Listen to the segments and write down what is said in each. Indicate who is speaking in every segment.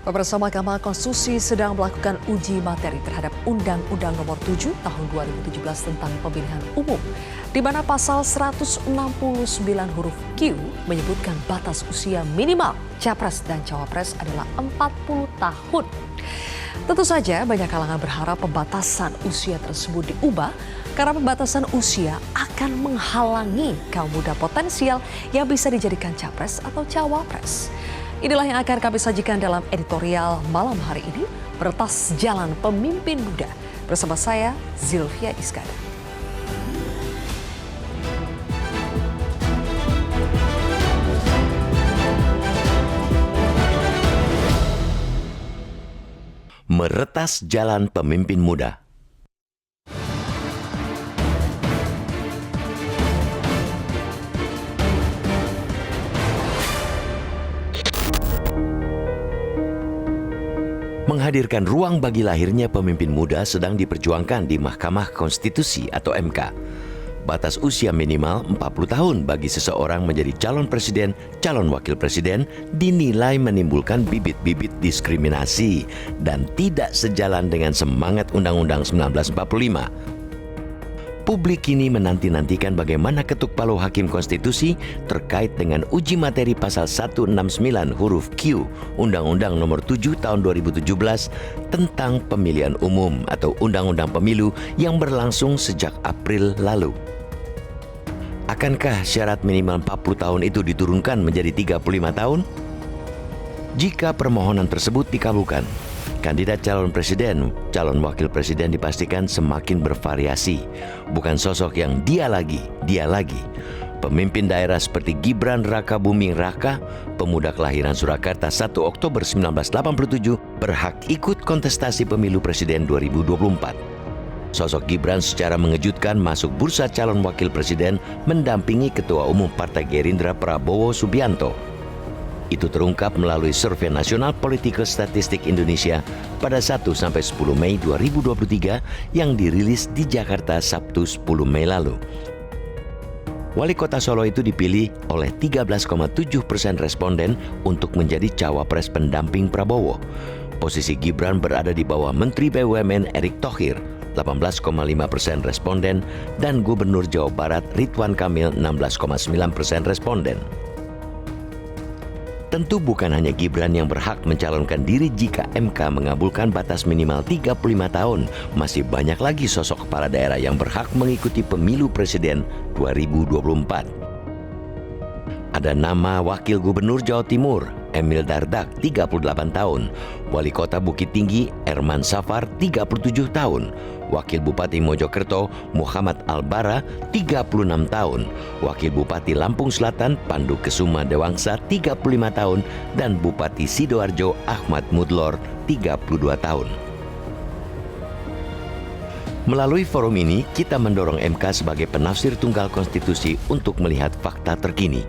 Speaker 1: Pemirsa, Mahkamah Konstitusi sedang melakukan uji materi terhadap Undang-Undang Nomor 7 Tahun 2017 tentang Pemilihan Umum, di mana pasal 169 huruf Q menyebutkan batas usia minimal Capres dan Cawapres adalah 40 tahun. Tentu saja banyak kalangan berharap pembatasan usia tersebut diubah karena pembatasan usia akan menghalangi kaum muda potensial yang bisa dijadikan Capres atau Cawapres. Inilah yang akan kami sajikan dalam editorial malam hari ini, Meretas Jalan Pemimpin Muda. Bersama saya, Zilvia Iskandar.
Speaker 2: Meretas Jalan Pemimpin Muda. Menghadirkan ruang bagi lahirnya pemimpin muda sedang diperjuangkan di Mahkamah Konstitusi atau MK. Batas usia minimal 40 tahun bagi seseorang menjadi calon presiden, calon wakil presiden dinilai menimbulkan bibit-bibit diskriminasi dan tidak sejalan dengan semangat Undang-Undang 1945. Publik kini menanti-nantikan bagaimana ketuk palu Hakim Konstitusi terkait dengan uji materi pasal 169 huruf Q Undang-Undang Nomor 7 Tahun 2017 tentang pemilihan umum atau Undang-Undang Pemilu yang berlangsung sejak April lalu. Akankah syarat minimal 40 tahun itu diturunkan menjadi 35 tahun? Jika permohonan tersebut dikabulkan, kandidat calon presiden, calon wakil presiden dipastikan semakin bervariasi. Bukan sosok yang dia lagi. Pemimpin daerah seperti Gibran Rakabuming Raka, pemuda kelahiran Surakarta 1 Oktober 1987, berhak ikut kontestasi pemilu presiden 2024. Sosok Gibran secara mengejutkan masuk bursa calon wakil presiden mendampingi Ketua Umum Partai Gerindra Prabowo Subianto. Itu terungkap melalui Survei Nasional Political Statistik Indonesia pada 1-10 Mei 2023 yang dirilis di Jakarta Sabtu 10 Mei lalu. Wali Kota Solo itu dipilih oleh 13,7% responden untuk menjadi cawapres pendamping Prabowo. Posisi Gibran berada di bawah Menteri BUMN Erick Thohir, 18,5% responden, dan Gubernur Jawa Barat Ridwan Kamil 16,9% responden. Tentu bukan hanya Gibran yang berhak mencalonkan diri jika MK mengabulkan batas minimal 35 tahun. Masih banyak lagi sosok kepala daerah yang berhak mengikuti pemilu presiden 2024. Ada nama Wakil Gubernur Jawa Timur, Emil Dardak, 38 tahun. Wali Kota Bukit Tinggi, Erman Safar, 37 tahun. Wakil Bupati Mojokerto, Muhammad Albara, 36 tahun. Wakil Bupati Lampung Selatan, Pandu Kesuma Dewangsa, 35 tahun. Dan Bupati Sidoarjo, Ahmad Mudlor, 32 tahun. Melalui forum ini, kita mendorong MK sebagai penafsir tunggal konstitusi untuk melihat fakta terkini.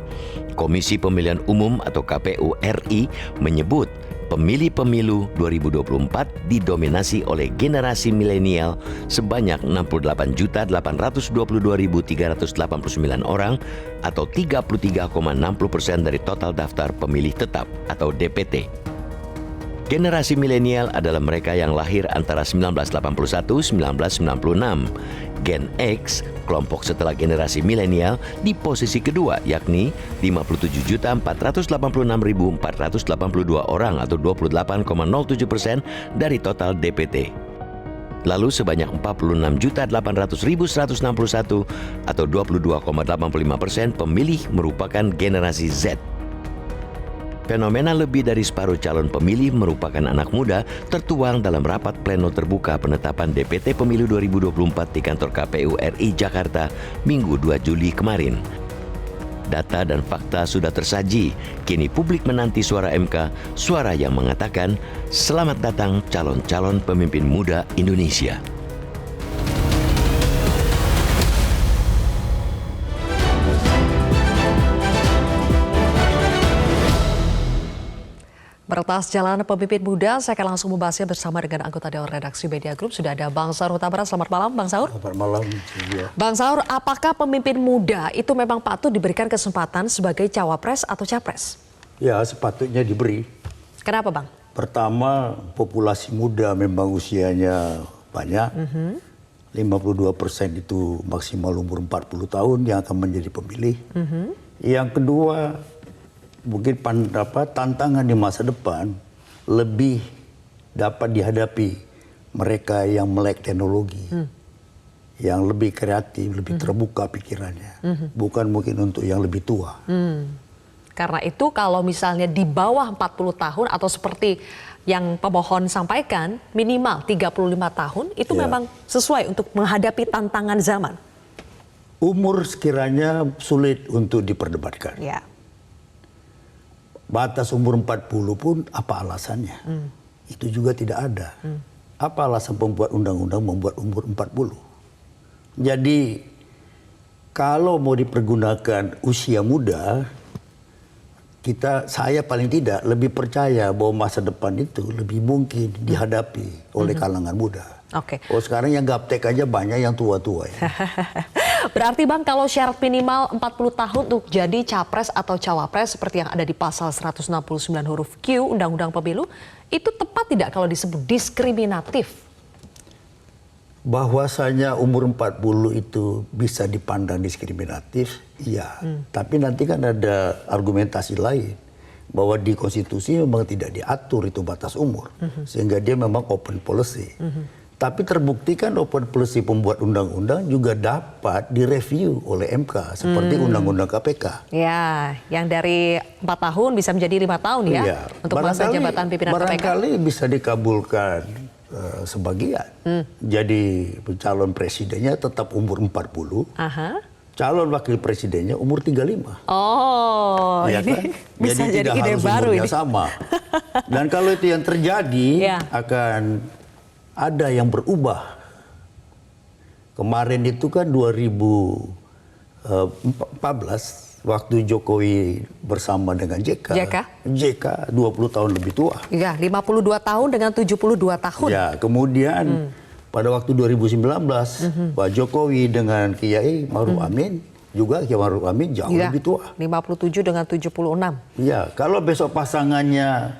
Speaker 2: Komisi Pemilihan Umum atau KPU RI menyebut pemilih pemilu 2024 didominasi oleh generasi milenial sebanyak 68.822.389 orang atau 33,60% dari total daftar pemilih tetap atau DPT. Generasi milenial adalah mereka yang lahir antara 1981-1996. Gen X, kelompok setelah generasi milenial, di posisi kedua, yakni 57.486.482 orang atau 28,07% dari total DPT. Lalu sebanyak 46.800.161 atau 22,85% pemilih merupakan generasi Z. Fenomena lebih dari separuh calon pemilih merupakan anak muda tertuang dalam rapat pleno terbuka penetapan DPT Pemilu 2024 di kantor KPU RI Jakarta Minggu 2 Juli kemarin. Data dan fakta sudah tersaji, kini publik menanti suara MK, suara yang mengatakan, selamat datang calon-calon pemimpin muda Indonesia.
Speaker 1: Meretas Jalan Pemimpin Muda, saya akan langsung membahasnya bersama dengan anggota Dewan Redaksi Media Group. Sudah ada Bang Saur Huta Barat. Selamat malam, Bang Saur.
Speaker 3: Selamat malam. Ya.
Speaker 1: Bang Saur, apakah pemimpin muda itu memang patut diberikan kesempatan sebagai cawapres atau capres?
Speaker 3: Ya, sepatutnya diberi.
Speaker 1: Kenapa, Bang?
Speaker 3: Pertama, populasi muda memang usianya banyak. 52% itu maksimal umur 40 tahun yang akan menjadi pemilih. Yang kedua, mungkin tantangan di masa depan lebih dapat dihadapi mereka yang melek teknologi, yang lebih kreatif, lebih terbuka pikirannya. Bukan mungkin untuk yang lebih tua.
Speaker 1: Karena itu kalau misalnya di bawah 40 tahun atau seperti yang pemohon sampaikan minimal 35 tahun itu memang sesuai untuk menghadapi tantangan zaman.
Speaker 3: Umur sekiranya sulit untuk diperdebatkan.
Speaker 1: Ya.
Speaker 3: Batas umur 40 pun apa alasannya? Itu juga tidak ada. Apa alasan pembuat undang-undang membuat umur 40? Jadi kalau mau dipergunakan usia muda, saya paling tidak lebih percaya bahwa masa depan itu lebih mungkin dihadapi oleh kalangan muda.
Speaker 1: Oke.
Speaker 3: Oh, sekarang yang gaptek aja banyak yang tua-tua ya.
Speaker 1: Berarti Bang, kalau syarat minimal 40 tahun untuk jadi capres atau cawapres seperti yang ada di pasal 169 huruf Q Undang-Undang Pemilu, itu tepat tidak kalau disebut diskriminatif?
Speaker 3: Bahwasanya umur 40 itu bisa dipandang diskriminatif, iya. Tapi nanti kan ada argumentasi lain. Bahwa di konstitusi memang tidak diatur itu batas umur. Sehingga dia memang open policy. Tapi terbukti kan open policy pembuat undang-undang juga dapat direview oleh MK. Seperti undang-undang KPK.
Speaker 1: Ya, yang dari 4 tahun bisa menjadi 5 tahun ya.
Speaker 3: Iya.
Speaker 1: Untuk masa jabatan pimpinan KPK.
Speaker 3: Barangkali bisa dikabulkan sebagian. Jadi calon presidennya tetap umur 40. Calon wakil presidennya umur 35.
Speaker 1: Oh,
Speaker 3: ya
Speaker 1: ini
Speaker 3: kan?
Speaker 1: bisa jadi
Speaker 3: tidak
Speaker 1: ide
Speaker 3: harus
Speaker 1: baru
Speaker 3: umurnya
Speaker 1: ini.
Speaker 3: sama. Dan kalau itu yang terjadi, akan ada yang berubah. Kemarin itu kan 2014 waktu Jokowi bersama dengan JK 20 tahun lebih tua.
Speaker 1: Iya, 52 tahun dengan 72 tahun.
Speaker 3: Ya, kemudian pada waktu 2019 Pak Jokowi dengan Kiai Maruf Amin, juga Kiai Maruf Amin jauh lebih tua.
Speaker 1: 57 dengan 76.
Speaker 3: Ya, kalau besok pasangannya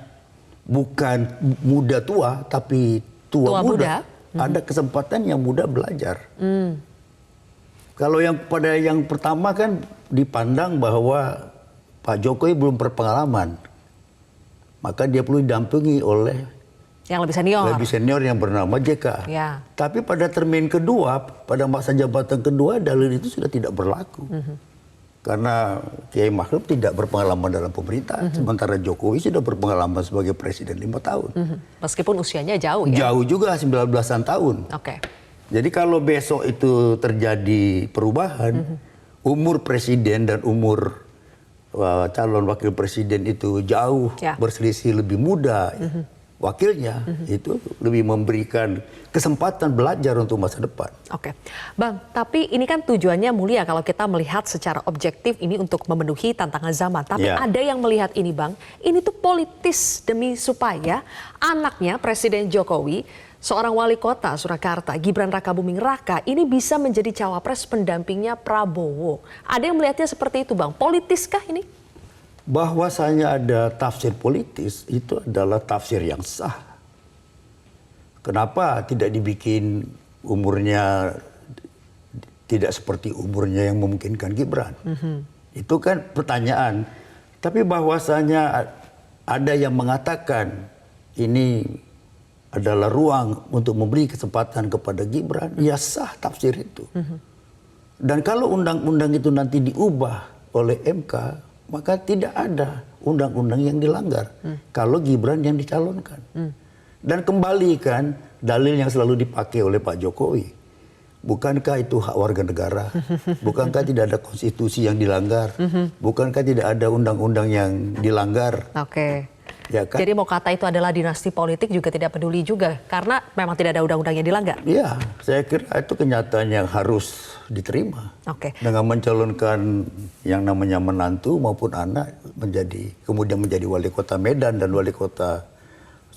Speaker 3: bukan muda tua tapi tua muda, ada kesempatan yang muda belajar. Kalau yang pada yang pertama kan dipandang bahwa Pak Jokowi belum berpengalaman, maka dia perlu didampingi oleh
Speaker 1: yang lebih senior.
Speaker 3: Lebih senior yang bernama JK.
Speaker 1: Ya.
Speaker 3: Tapi pada termin kedua, pada masa jabatan kedua, dalil itu sudah tidak berlaku. Karena Kiai Ma'ruf tidak berpengalaman dalam pemerintahan, sementara Jokowi sudah berpengalaman sebagai presiden 5 tahun.
Speaker 1: Meskipun usianya jauh ya.
Speaker 3: Jauh juga, 19-an tahun.
Speaker 1: Oke.
Speaker 3: Jadi kalau besok itu terjadi perubahan, umur presiden dan umur calon wakil presiden itu jauh berselisih lebih muda. Wakilnya itu lebih memberikan kesempatan belajar untuk masa depan.
Speaker 1: Oke, Bang, tapi ini kan tujuannya mulia kalau kita melihat secara objektif ini untuk memenuhi tantangan zaman. Tapi ada yang melihat ini, Bang, ini tuh politis demi supaya anaknya Presiden Jokowi, seorang wali kota Surakarta, Gibran Rakabuming Raka, ini bisa menjadi cawapres pendampingnya Prabowo. Ada yang melihatnya seperti itu, Bang. Politiskah ini?
Speaker 3: Bahwasanya ada tafsir politis itu adalah tafsir yang sah. Kenapa tidak dibikin umurnya tidak seperti umurnya yang memungkinkan Gibran? Itu kan pertanyaan. Tapi bahwasanya ada yang mengatakan ini adalah ruang untuk memberi kesempatan kepada Gibran, ya sah tafsir itu. Dan kalau undang-undang itu nanti diubah oleh MK, maka tidak ada undang-undang yang dilanggar kalau Gibran yang dicalonkan. Dan kembali kan dalil yang selalu dipakai oleh Pak Jokowi. Bukankah itu hak warga negara? Bukankah tidak ada konstitusi yang dilanggar? Bukankah tidak ada undang-undang yang dilanggar?
Speaker 1: Oke.
Speaker 3: Ya kan?
Speaker 1: Jadi mau kata itu adalah dinasti politik juga tidak peduli juga. Karena memang tidak ada undang-undang yang dilanggar.
Speaker 3: Iya, saya kira itu kenyataan yang harus diterima.
Speaker 1: Oke.
Speaker 3: Dengan mencalonkan yang namanya menantu maupun anak kemudian menjadi wali kota Medan dan wali kota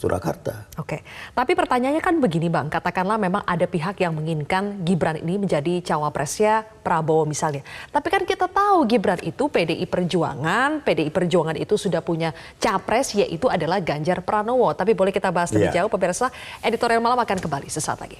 Speaker 3: Surakarta.
Speaker 1: Oke, tapi pertanyaannya kan begini Bang, katakanlah memang ada pihak yang menginginkan Gibran ini menjadi cawapresnya Prabowo misalnya. Tapi kan kita tahu Gibran itu PDI Perjuangan itu sudah punya capres yaitu adalah Ganjar Pranowo. Tapi boleh kita bahas lebih jauh pemirsa, editorial malam akan kembali sesaat lagi.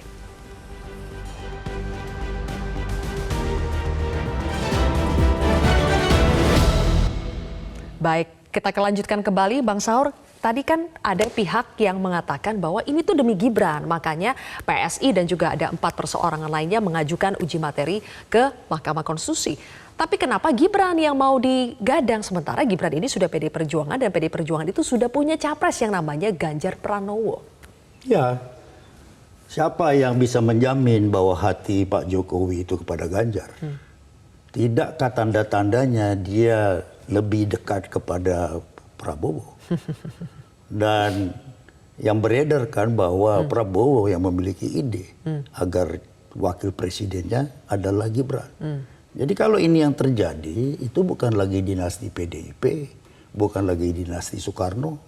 Speaker 1: Baik, kita lanjutkan kembali Bang Saur. Tadi kan ada pihak yang mengatakan bahwa ini tuh demi Gibran, makanya PSI dan juga ada 4 perseorangan lainnya mengajukan uji materi ke Mahkamah Konstitusi. Tapi kenapa Gibran yang mau digadang, sementara Gibran ini sudah PDI Perjuangan dan PDI Perjuangan itu sudah punya capres yang namanya Ganjar Pranowo?
Speaker 3: Ya, siapa yang bisa menjamin bahwa hati Pak Jokowi itu kepada Ganjar? Tidakkah tanda-tandanya dia lebih dekat kepada Prabowo? Dan yang beredar kan bahwa Prabowo yang memiliki ide agar wakil presidennya adalah Gibran. Jadi kalau ini yang terjadi, itu bukan lagi dinasti PDIP, bukan lagi dinasti Soekarno,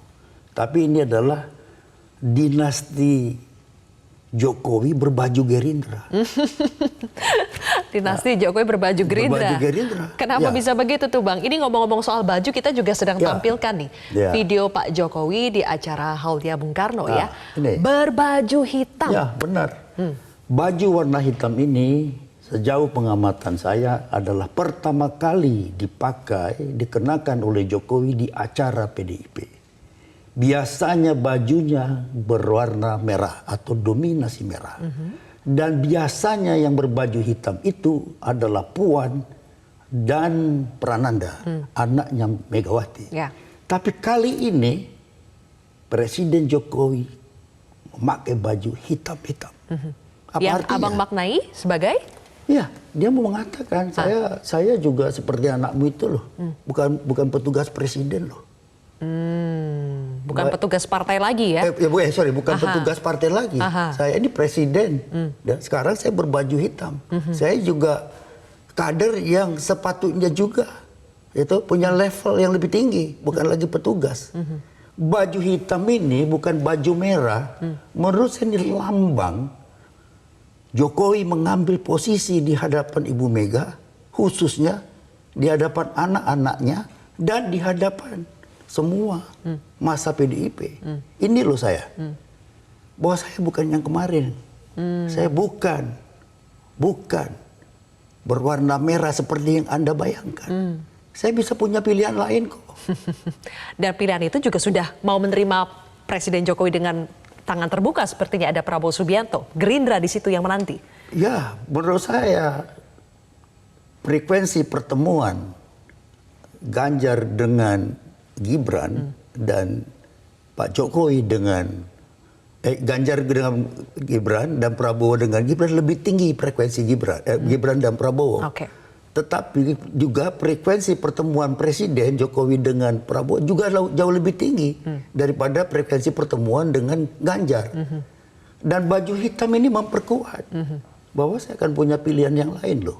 Speaker 3: tapi ini adalah dinasti Jokowi berbaju Gerindra.
Speaker 1: Dinasti Jokowi berbaju Gerindra.
Speaker 3: Berbaju Gerindra.
Speaker 1: Kenapa bisa begitu tuh Bang? Ini ngomong-ngomong soal baju, kita juga sedang tampilkan nih video Pak Jokowi di acara Haulia Bung Karno ya.
Speaker 3: Ini.
Speaker 1: Berbaju hitam.
Speaker 3: Ya benar. Baju warna hitam ini sejauh pengamatan saya adalah pertama kali dikenakan oleh Jokowi di acara PDIP. Biasanya bajunya berwarna merah atau dominasi merah. Dan biasanya yang berbaju hitam itu adalah Puan dan Prananda, anaknya Megawati.
Speaker 1: Ya.
Speaker 3: Tapi kali ini Presiden Jokowi memakai baju hitam-hitam. Apa
Speaker 1: Yang
Speaker 3: artinya?
Speaker 1: Abang maknai sebagai?
Speaker 3: Ya, dia mau mengatakan saya juga seperti anakmu itu loh, bukan petugas presiden loh.
Speaker 1: Bukan petugas partai lagi ya?
Speaker 3: Bukan petugas partai lagi. Saya ini presiden. Dan sekarang saya berbaju hitam. Saya juga kader yang sepatutnya juga itu punya level yang lebih tinggi, bukan lagi petugas. Baju hitam ini bukan baju merah. Menurut saya ini lambang Jokowi mengambil posisi di hadapan Ibu Mega, khususnya di hadapan anak-anaknya dan di hadapan semua masa PDIP. Ini loh saya. Bahwa saya bukan yang kemarin. Saya bukan berwarna merah seperti yang Anda bayangkan. Saya bisa punya pilihan lain kok.
Speaker 1: Dan pilihan itu juga sudah mau menerima Presiden Jokowi dengan tangan terbuka, sepertinya ada Prabowo Subianto. Gerindra di situ yang menanti.
Speaker 3: Ya, menurut saya frekuensi pertemuan Ganjar dengan Gibran dan Pak Jokowi dengan Ganjar dengan Gibran dan Prabowo dengan Gibran lebih tinggi frekuensi Gibran dan Prabowo. Tetapi juga frekuensi pertemuan Presiden Jokowi dengan Prabowo juga jauh lebih tinggi daripada frekuensi pertemuan dengan Ganjar. Dan baju hitam ini memperkuat bahwa saya akan punya pilihan yang lain loh.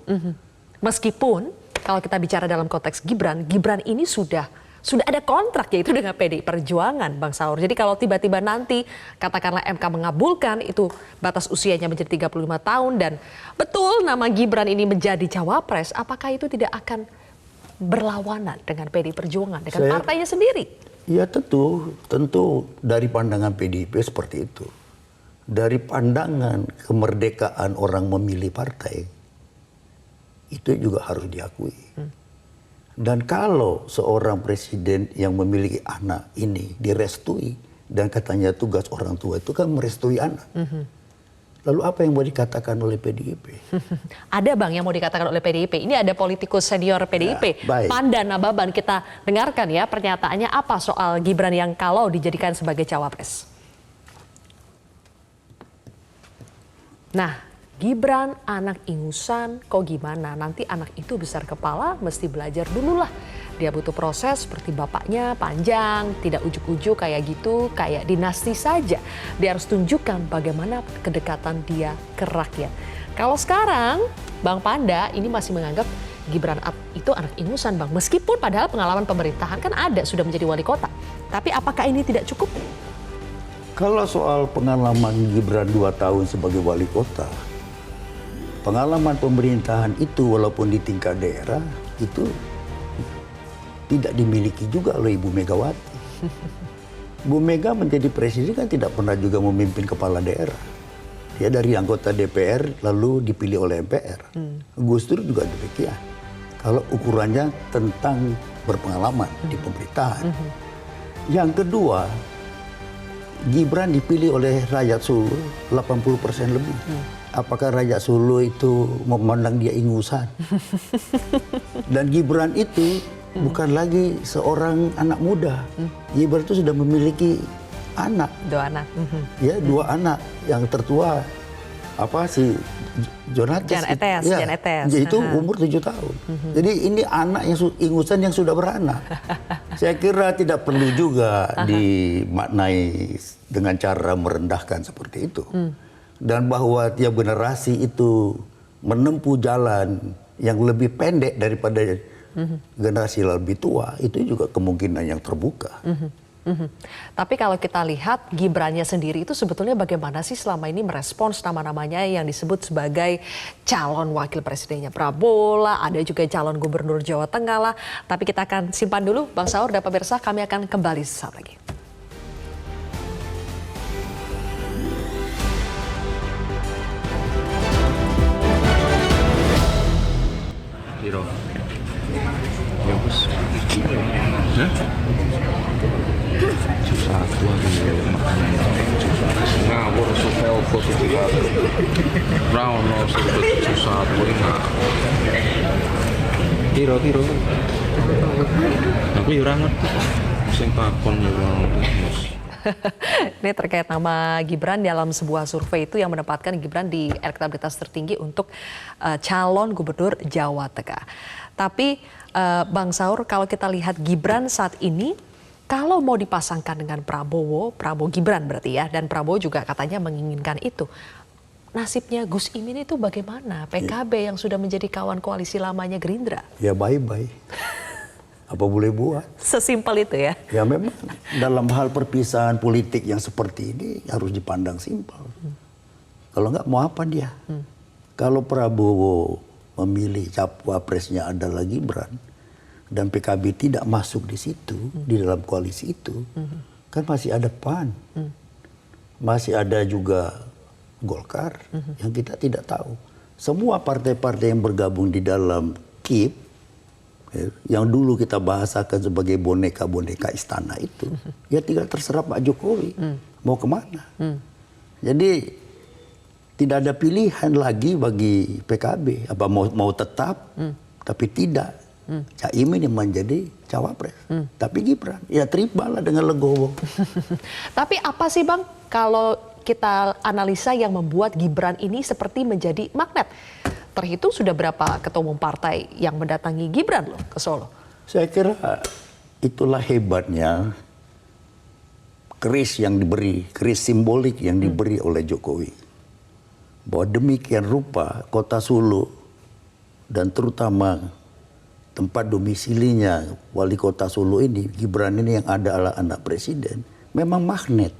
Speaker 1: Meskipun kalau kita bicara dalam konteks Gibran ini sudah ada kontrak yaitu dengan PDI Perjuangan, Bang Saur. Jadi kalau tiba-tiba nanti katakanlah MK mengabulkan itu batas usianya menjadi 35 tahun dan betul nama Gibran ini menjadi cawapres, apakah itu tidak akan berlawanan dengan PDI Perjuangan, dengan partainya sendiri?
Speaker 3: Ya tentu dari pandangan PDIP seperti itu. Dari pandangan kemerdekaan orang memilih partai, itu juga harus diakui. Dan kalau seorang presiden yang memiliki anak ini direstui, dan katanya tugas orang tua itu kan merestui anak. Lalu apa yang mau dikatakan oleh PDIP?
Speaker 1: Ada Bang yang mau dikatakan oleh PDIP. Ini ada politikus senior PDIP, Pandan Nababan. Kita dengarkan ya pernyataannya apa soal Gibran yang kalau dijadikan sebagai cawapres. Nah, Gibran anak ingusan, kok gimana? Nanti anak itu besar kepala, mesti belajar dulu lah. Dia butuh proses seperti bapaknya, panjang, tidak ujuk-ujuk kayak gitu, kayak dinasti saja. Dia harus tunjukkan bagaimana kedekatan dia ke rakyat. Kalau sekarang, Bang Panda ini masih menganggap Gibran itu anak ingusan, Bang. Meskipun padahal pengalaman pemerintahan kan ada, sudah menjadi wali kota. Tapi apakah ini tidak cukup?
Speaker 3: Kalau soal pengalaman Gibran 2 tahun sebagai wali kota, pengalaman pemerintahan itu walaupun di tingkat daerah itu tidak dimiliki juga oleh Ibu Megawati. Bu Mega menjadi presiden kan tidak pernah juga memimpin kepala daerah. Dia dari anggota DPR lalu dipilih oleh MPR. Gus Dur juga demikian. Kalau ukurannya tentang berpengalaman di pemerintahan. Yang kedua, Gibran dipilih oleh rakyat Solo 80% lebih. Apakah rakyat Solo itu memandang dia ingusan? Dan Gibran itu bukan lagi seorang anak muda. Gibran itu sudah memiliki anak.
Speaker 1: 2 anak.
Speaker 3: Ya, 2 anak. Yang tertua si Jan Etes.
Speaker 1: Jan Etes.
Speaker 3: Itu umur 7 tahun. Jadi ini anak yang ingusan yang sudah beranak. Saya kira tidak perlu juga dimaknai dengan cara merendahkan seperti itu. Dan bahwa tiap generasi itu menempuh jalan yang lebih pendek daripada generasi lebih tua, itu juga kemungkinan yang terbuka.
Speaker 1: Tapi kalau kita lihat Gibrannya sendiri itu sebetulnya bagaimana sih selama ini merespons nama-namanya yang disebut sebagai calon wakil presidennya Prabowo lah, ada juga calon gubernur Jawa Tengah lah. Tapi kita akan simpan dulu, Bang Saur dan pemirsa, kami akan kembali sesaat lagi.
Speaker 4: Hiro. Ya bos. Hah? Satu lagi makanan. Ngawur supel foto tiga. Brown no sebut susah boleh. Hiro. Aku ora ngerti. Sing takon ya bos.
Speaker 1: Ini terkait nama Gibran dalam sebuah survei itu yang menempatkan Gibran di elektabilitas tertinggi untuk calon gubernur Jawa Tengah. Tapi Bang Saur, kalau kita lihat Gibran saat ini, kalau mau dipasangkan dengan Prabowo Gibran berarti ya, dan Prabowo juga katanya menginginkan itu. Nasibnya Gus Imin itu bagaimana? PKB yang sudah menjadi kawan koalisi lamanya Gerindra.
Speaker 3: Ya bye-bye. Apa boleh buat?
Speaker 1: Sesimpel itu ya?
Speaker 3: Ya memang dalam hal perpisahan politik yang seperti ini harus dipandang simpel. Kalau enggak mau apa dia? Kalau Prabowo memilih cawapresnya adalah Gibran dan PKB tidak masuk di situ, di dalam koalisi itu, kan masih ada PAN. Masih ada juga Golkar yang kita tidak tahu. Semua partai-partai yang bergabung di dalam KIP yang dulu kita bahasakan sebagai boneka-boneka istana itu, ya tinggal terserah Pak Jokowi mau kemana. Jadi tidak ada pilihan lagi bagi PKB, apa mau tetap, tapi tidak Caimin yang menjadi cawapres, tapi Gibran ya terimalah dengan legowo.
Speaker 1: Tapi apa sih Bang kalau kita analisa yang membuat Gibran ini seperti menjadi magnet? Terhitung sudah berapa ketua umum partai yang mendatangi Gibran loh ke Solo?
Speaker 3: Saya kira itulah hebatnya keris yang diberi, keris simbolik yang diberi oleh Jokowi. Bahwa demikian rupa kota Solo dan terutama tempat domisilinya wali kota Solo ini, Gibran ini yang adalah anak presiden, memang magnet.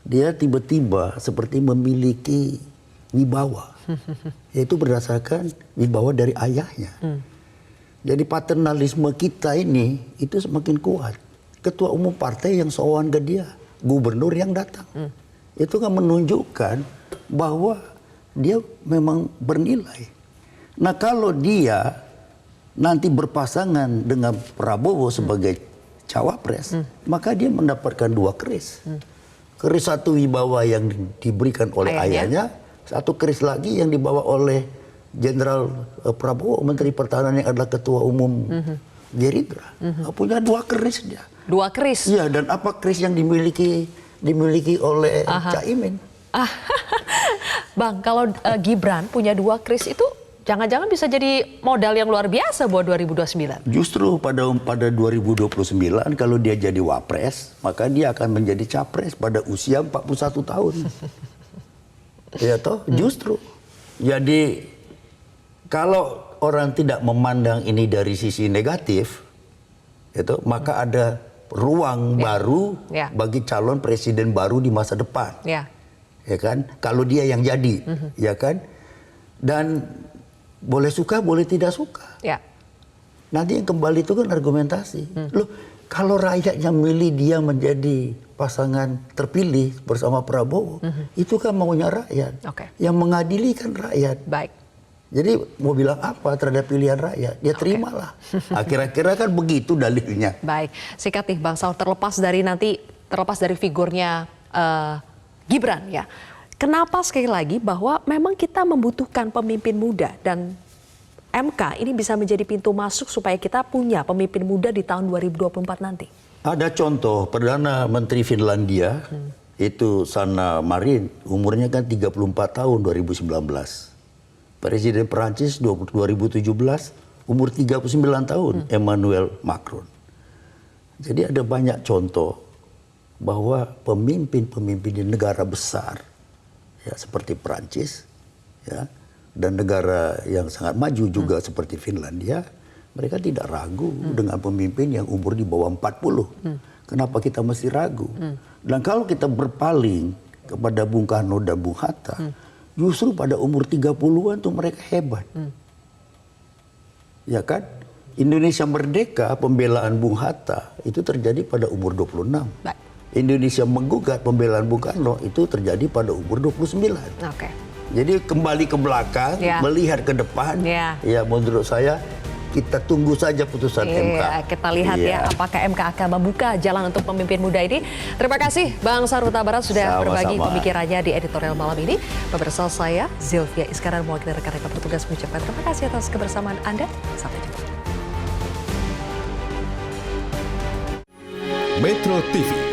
Speaker 3: Dia tiba-tiba seperti memiliki wibawa. Yaitu berdasarkan wibawa dari ayahnya. Jadi paternalisme kita ini itu semakin kuat. Ketua umum partai yang sowan ke dia, gubernur yang datang. Itu kan menunjukkan bahwa dia memang bernilai. Nah kalau dia nanti berpasangan dengan Prabowo sebagai cawapres, maka dia mendapatkan 2 keris. Keris satu wibawa yang diberikan oleh ayahnya, satu keris lagi yang dibawa oleh Jenderal Prabowo, Menteri Pertahanan yang adalah Ketua Umum Gerindra. Punya 2 keris dia.
Speaker 1: 2 keris?
Speaker 3: Iya, dan apa keris yang dimiliki oleh Caimin?
Speaker 1: Bang, kalau Gibran punya 2 keris itu jangan-jangan bisa jadi modal yang luar biasa buat 2029?
Speaker 3: Justru pada 2029 kalau dia jadi wapres, maka dia akan menjadi capres pada usia 41 tahun. Ya toh, justru. Jadi kalau orang tidak memandang ini dari sisi negatif, itu maka ada ruang baru
Speaker 1: Ya.
Speaker 3: bagi calon presiden baru di masa depan.
Speaker 1: Ya.
Speaker 3: Ya kan? Kalau dia yang jadi, ya kan? Dan boleh suka, boleh tidak suka.
Speaker 1: Ya.
Speaker 3: Nanti yang kembali itu kan argumentasi. Loh, kalau rakyatnya milih dia menjadi pasangan terpilih bersama Prabowo, itu kan maunya rakyat.
Speaker 1: Oke.
Speaker 3: Yang mengadili kan rakyat.
Speaker 1: Baik.
Speaker 3: Jadi mau bilang apa terhadap pilihan rakyat? Dia terimalah. Akhir-akhirnya kan begitu dalilnya.
Speaker 1: Baik, sikat nih Bang Saur, terlepas dari figurnya Gibran ya. Kenapa sekali lagi bahwa memang kita membutuhkan pemimpin muda dan MK ini bisa menjadi pintu masuk supaya kita punya pemimpin muda di tahun 2024 nanti.
Speaker 3: Ada contoh Perdana Menteri Finlandia itu Sanna Marin, umurnya kan 34 tahun 2019. Presiden Perancis 2017 umur 39 tahun, Emmanuel Macron. Jadi ada banyak contoh bahwa pemimpin-pemimpin di negara besar ya seperti Perancis ya dan negara yang sangat maju juga seperti Finlandia, mereka tidak ragu dengan pemimpin yang umur di bawah 40. Kenapa kita mesti ragu? Dan kalau kita berpaling kepada Bung Karno dan Bung Hatta, justru pada umur 30-an tuh mereka hebat. Ya kan? Indonesia merdeka, pembelaan Bung Hatta itu terjadi pada umur 26.
Speaker 1: Baik.
Speaker 3: Indonesia menggugat pembelaan Bung Karno itu terjadi pada umur 29.
Speaker 1: Oke.
Speaker 3: Jadi kembali ke belakang,
Speaker 1: Ya.
Speaker 3: melihat ke depan,
Speaker 1: Ya.
Speaker 3: ya menurut saya kita tunggu saja putusan MK.
Speaker 1: Iya, kita lihat ya apakah MK akan membuka jalan untuk pemimpin muda ini. Terima kasih Bang Saur Huta Barat sudah berbagi pemikirannya di editorial malam ini. Pemirsa, saya Zilvia Iskandar mewakili rekan-rekan bertugas mengucapkan terima kasih atas kebersamaan Anda. Sampai jumpa.
Speaker 5: Metro TV